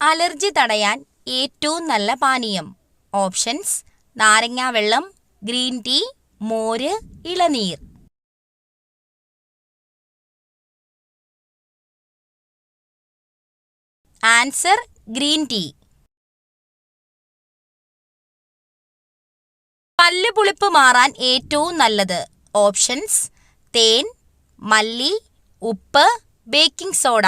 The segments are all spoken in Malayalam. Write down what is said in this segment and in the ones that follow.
അലർജി തടയാൻ ഏറ്റവും നല്ല പാനീയം. ഓപ്ഷൻസ്: നാരങ്ങാവെള്ളം, ഗ്രീൻ ടീ, മോര്, ഇളനീർ. Answer: green tea. പല്ലുപുളിപ്പ് മാറാൻ ഏറ്റവും നല്ലത്. ഓപ്ഷൻസ്: തേൻ, മല്ലി, ഉപ്പ്, ബേക്കിംഗ് സോഡ.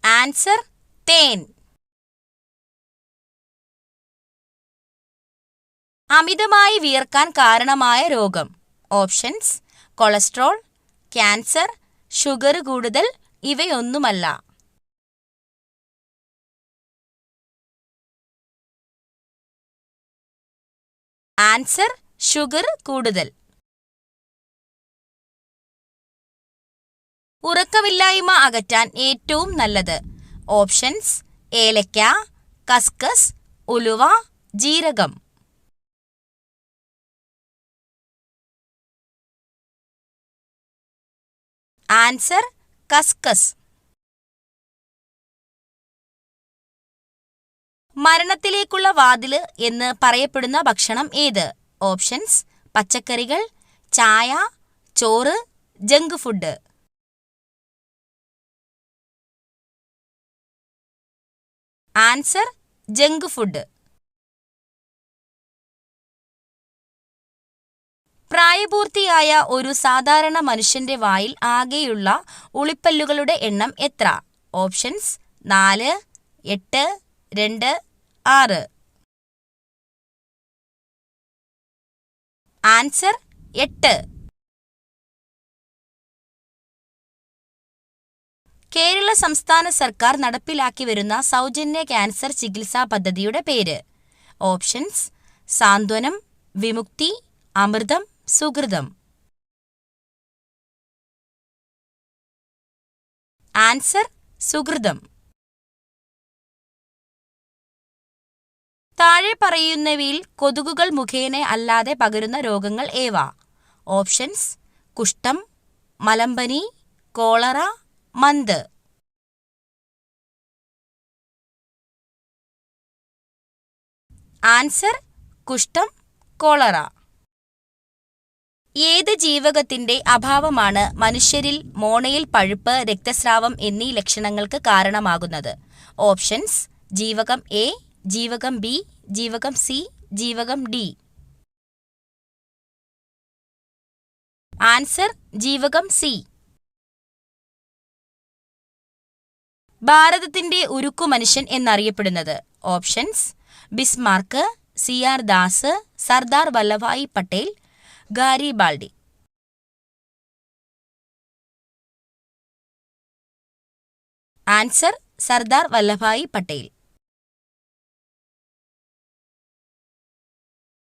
ആൻസർ: തേൻ. അമിതമായി വിയർക്കാൻ കാരണമായ രോഗം. ഓപ്ഷൻസ്: കൊളസ്ട്രോൾ, ക്യാൻസർ, ഷുഗർ കൂടുതൽ, ഇവയൊന്നുമല്ല. ആൻസർ: ഷുഗർ കൂടുതൽ. ഉറക്കമില്ലായ്മ അകറ്റാൻ ഏറ്റവും നല്ലത്. ഓപ്ഷൻസ്: ഏലക്ക, കസ്കസ്, ഉലുവ, ജീരകം. ആൻസർ: കസ്കസ്. മരണത്തിലേക്കുള്ള വാതില് എന്ന് പറയപ്പെടുന്ന ഭക്ഷണം ഏത്? ഓപ്ഷൻസ്: പച്ചക്കറികൾ, ചായ, ചോറ്, junk food. Answer: junk food. പ്രായപൂർത്തിയായ ഒരു സാധാരണ മനുഷ്യന്റെ വായിൽ ആകെയുള്ള ഉളിപ്പല്ലുകളുടെ എണ്ണം എത്ര? ഓപ്ഷൻസ്: 4, 8, 2, 6. ആൻസർ: 8. കേരള സംസ്ഥാന സർക്കാർ നടപ്പിലാക്കി വരുന്ന സൗജന്യ ക്യാൻസർ ചികിത്സാ പദ്ധതിയുടെ പേര്. ഓപ്ഷൻസ്: സാന്ത്വനം, വിമുക്തി, അമൃതം, സുകൃതം. ആൻസർ: സുകൃതം. താഴെ പറയുന്നവയിൽ കൊതുകുകൾ മുഖേന അല്ലാതെ പകരുന്ന രോഗങ്ങൾ ഏവ? ഓപ്ഷൻസ്: കുഷ്ഠം, മലമ്പനി, കോളറ, മന്ത്. ആൻസർ: കുഷ്ഠം, കോളറ. ഏത് ജീവകത്തിന്റെ അഭാവമാണ് മനുഷ്യരിൽ മോണയിൽ പഴുപ്പ്, രക്തസ്രാവം എന്നീ ലക്ഷണങ്ങൾക്ക് കാരണമാകുന്നത്? ഓപ്ഷൻസ്: ജീവകം എ, ജീവകം ബി, ജീവകം സി, ജീവകം ഡി. ആൻസർ: ജീവകം സി. ഭാരതത്തിന്റെ ഉരുക്കു മനുഷ്യൻ എന്നറിയപ്പെടുന്നത്? Options: Bismarck, C R. Das, Sardar Vallabhbhai Patel, Garibaldi. Answer: Sardar Vallabhbhai Patel.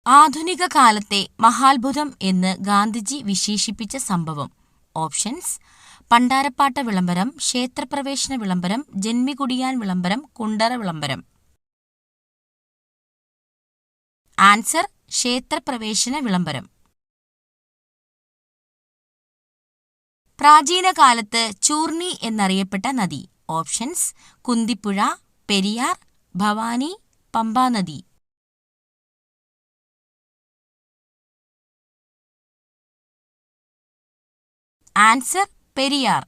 ആധുനിക കാലത്തെ മഹാത്ഭുതം എന്ന് ഗാന്ധിജി വിശേഷിപ്പിച്ച സംഭവം? ഓപ്ഷൻസ്: പണ്ടാരപ്പാട്ട വിളംബരം, ക്ഷേത്രപ്രവേശന വിളംബരം, ജന്മികുടിയാൻ വിളംബരം, കുണ്ടറ വിളംബരം. ആൻസർ: ക്ഷേത്രപ്രവേശന വിളംബരം. പ്രാചീന കാലത്ത് ചൂർണി എന്നറിയപ്പെട്ട നദി? ഓപ്ഷൻസ്: കുന്തിപ്പുഴ, പെരിയാർ, ഭവാനി, പമ്പാനദി. ആൻസർ: പെരിയാർ.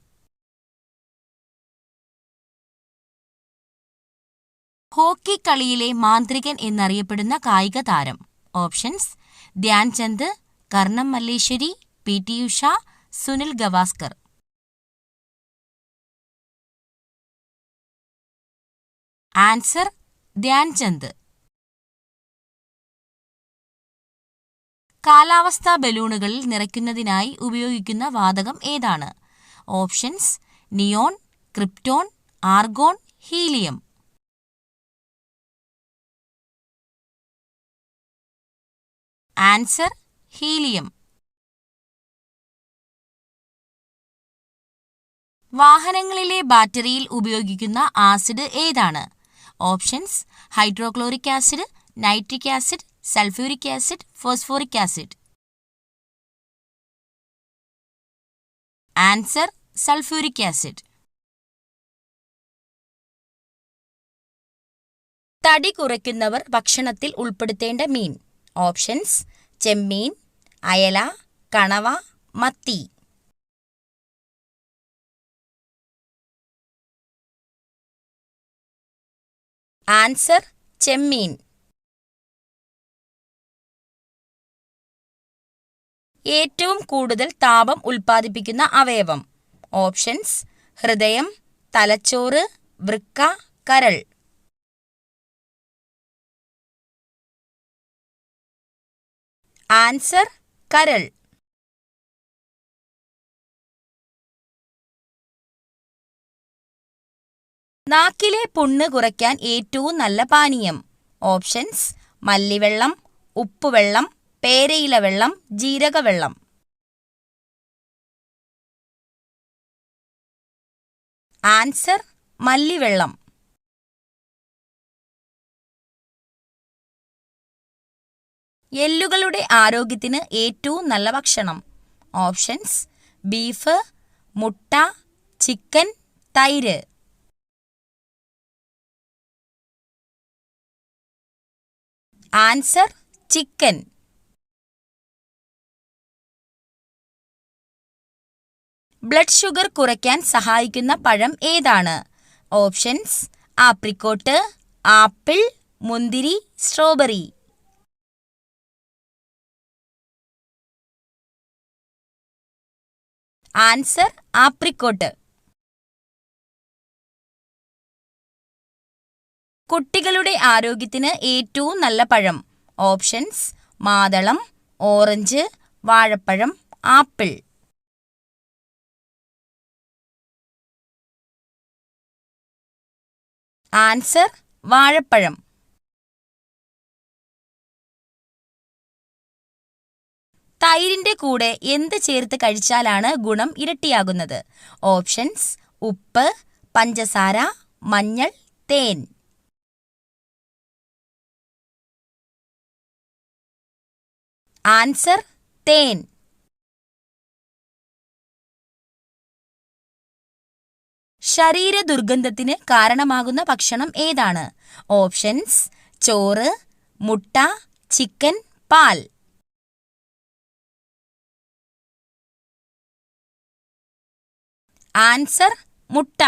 ഹോക്കി കളിയിലെ മാന്ത്രികൻ എന്നറിയപ്പെടുന്ന കായിക താരം? Options: Dhyan Chand, Karnam Malleswari, P T. Usha, Sunil Gavaskar. Answer: Dhyan Chand. കാലാവസ്ഥാ ബലൂണുകളിൽ നിറയ്ക്കുന്നതിനായി ഉപയോഗിക്കുന്ന വാതകം ഏതാണ്? Options: neon, krypton, argon, helium. Answer: helium. വാഹനങ്ങളിലെ ബാറ്ററിയിൽ ഉപയോഗിക്കുന്ന ആസിഡ് ഏതാണ്? Options: hydrochloric acid, nitric acid, sulphuric acid, phosphoric acid. Answer sulphuric acid. തടി കുറയ്ക്കുന്നവർ ഭക്ഷണത്തിൽ ഉൾപ്പെടുത്തേണ്ട മീൻ. ഓപ്ഷൻസ്: ചെമ്മീൻ, അയല, കണവ, മത്തി. ആൻസർ: ചെമ്മീൻ. ഏറ്റവും കൂടുതൽ താപം ഉൽപ്പാദിപ്പിക്കുന്ന അവയവം. ഓപ്ഷൻസ്: ഹൃദയം, തലച്ചോറ്, വൃക്ക, കരൾ. ആൻസർ: കരൾ. നാക്കിലെ പുണ്ണ് കുറയ്ക്കാൻ ഏറ്റവും നല്ല പാനീയം. ഓപ്ഷൻസ്: മല്ലിവെള്ളം, ഉപ്പുവെള്ളം, പേരയില വെള്ളം, ജീരകവെള്ളം. ആൻസർ: മല്ലിവെള്ളം. എല്ലുകളുടെ ആരോഗ്യത്തിന് ഏറ്റവും നല്ല ഭക്ഷണം. ഓപ്ഷൻസ്: ബീഫ്, മുട്ട, ചിക്കൻ, തൈര്. Answer: chicken. ബ്ലഡ് ഷുഗർ കുറയ്ക്കാൻ സഹായിക്കുന്ന പഴം ഏതാണ്? ഓപ്ഷൻസ്: ആപ്രിക്കോട്ട്, ആപ്പിൾ, മുന്തിരി, സ്ട്രോബെറി. Answer: apricot. കുട്ടികളുടെ ആരോഗ്യത്തിന് ഏറ്റവും നല്ല പഴം. ഓപ്ഷൻസ്: മാതളം, ഓറഞ്ച്, വാഴപ്പഴം, ആപ്പിൾ. ആൻസർ: വാഴപ്പഴം. തൈരിന്റെ കൂടെ എന്ത് ചേർത്ത് കഴിച്ചാലാണ് ഗുണം ഇരട്ടിയാകുന്നത്? ഓപ്ഷൻസ്: ഉപ്പ്, പഞ്ചസാര, മഞ്ഞൾ, തേൻ. ആൻസർ: തേൻ. ശരീര ദുർഗന്ധത്തിന് കാരണമാകുന്ന ഭക്ഷണം ഏതാണ്? ഓപ്ഷൻസ്: ചോറ്, മുട്ട, ചിക്കൻ, പാൽ. ആൻസർ: മുട്ട.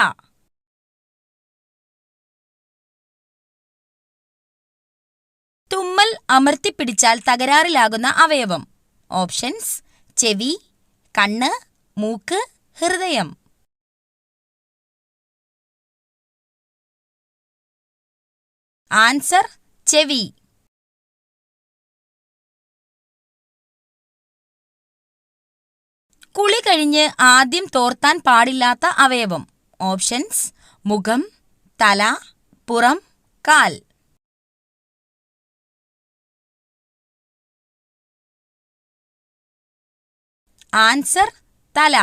തുമ്മൽ അമർത്തിപ്പിടിച്ചാൽ തകരാറിലാകുന്ന അവയവം. ഓപ്ഷൻസ്: ചെവി, കണ്ണ്, മൂക്ക്, ഹൃദയം. ആൻസർ: ചെവി. കുളി കഴിഞ്ഞ് ആദ്യം തോർത്താൻ പാടില്ലാത്ത അവയവം. ഓപ്ഷൻസ്: മുഖം, തല, പുറം, കാൽ. ആൻസർ: തല.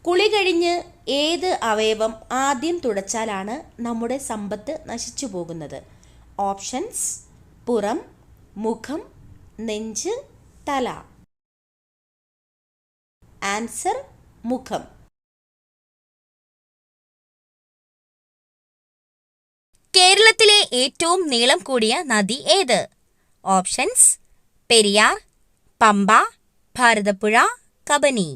കുളി കഴിഞ്ഞ് ഏത് അവയവം ആദ്യം തുടച്ചാലാണ് നമ്മുടെ സമ്പത്ത് നശിച്ചു പോകുന്നത്? ഓപ്ഷൻസ്: പുറം, മുഖം, നെഞ്ച്, തല. ആൻസർ: മുഖം. കേരളത്തിലെ ഏറ്റവും നീളം കൂടിയ നദി ഏത്? ഓപ്ഷൻസ്: പെരിയാർ, പമ്പ, ഭാരതപ്പുഴ, കബനി.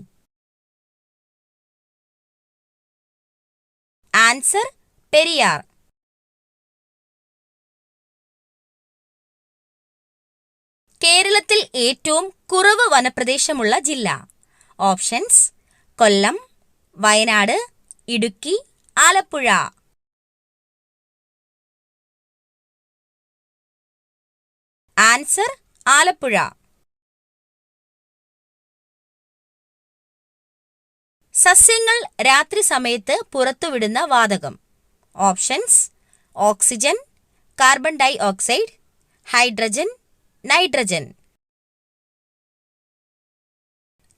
ആൻസർ: പെരിയാർ. കേരളത്തിൽ ഏറ്റവും കുറവ് വനപ്രദേശമുള്ള ജില്ല. ഓപ്ഷൻസ്: കൊല്ലം, വയനാട്, ഇടുക്കി, ആലപ്പുഴ. ആൻസർ: ആലപ്പുഴ. സസ്യങ്ങൾ രാത്രി സമയത്ത് പുറത്തുവിടുന്ന വാതകം. Options: oxygen, carbon dioxide, hydrogen, nitrogen.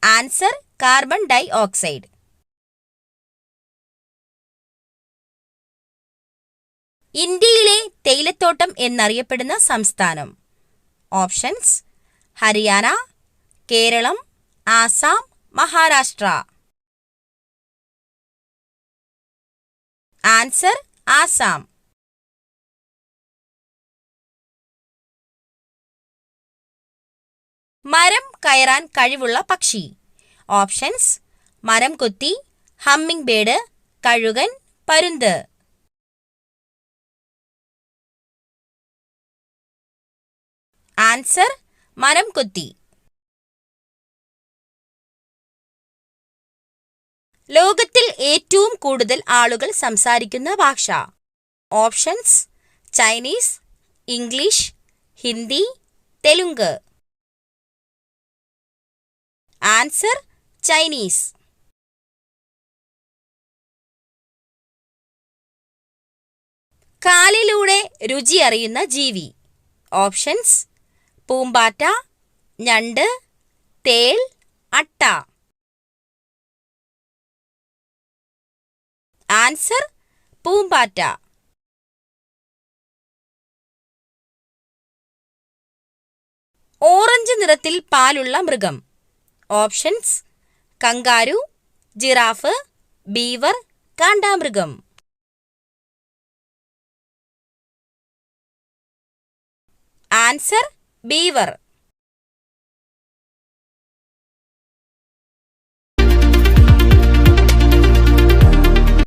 Answer: carbon dioxide. ഇന്ത്യയിലെ തേയിലത്തോട്ടം എന്നറിയപ്പെടുന്ന സംസ്ഥാനം. ഓപ്ഷൻസ്: ഹരിയാന, കേരളം, ആസാം, മഹാരാഷ്ട്ര. ആൻസർ ആസാം. മരം കയറാൻ കഴിവുള്ള പക്ഷി. ഓപ്ഷൻസ്: മരം കൊത്തി, ഹമ്മിങ് ബേർഡ്, കഴുകൻ, പരുന്ത്. ആൻസർ മരം കൊത്തി. ലോകത്തിൽ ഏറ്റവും കൂടുതൽ ആളുകൾ സംസാരിക്കുന്ന ഭാഷ. Options: Chinese, English, Hindi, Telugu. Answer Chinese. കാലിലൂടെ രുചി അറിയുന്ന ജീവി. ഓപ്ഷൻസ്: പൂമ്പാറ്റ, ഞണ്ട്, തേൾ, അട്ട. ആൻസർ പൂമ്പാറ്റ. ഓറഞ്ച് നിറത്തിൽ പാലുള്ള മൃഗം. ഓപ്ഷൻസ്: കങ്കാരു, ജിറാഫ്, ബീവർ, കാണ്ടാമൃഗം. ആൻസർ ബീവർ.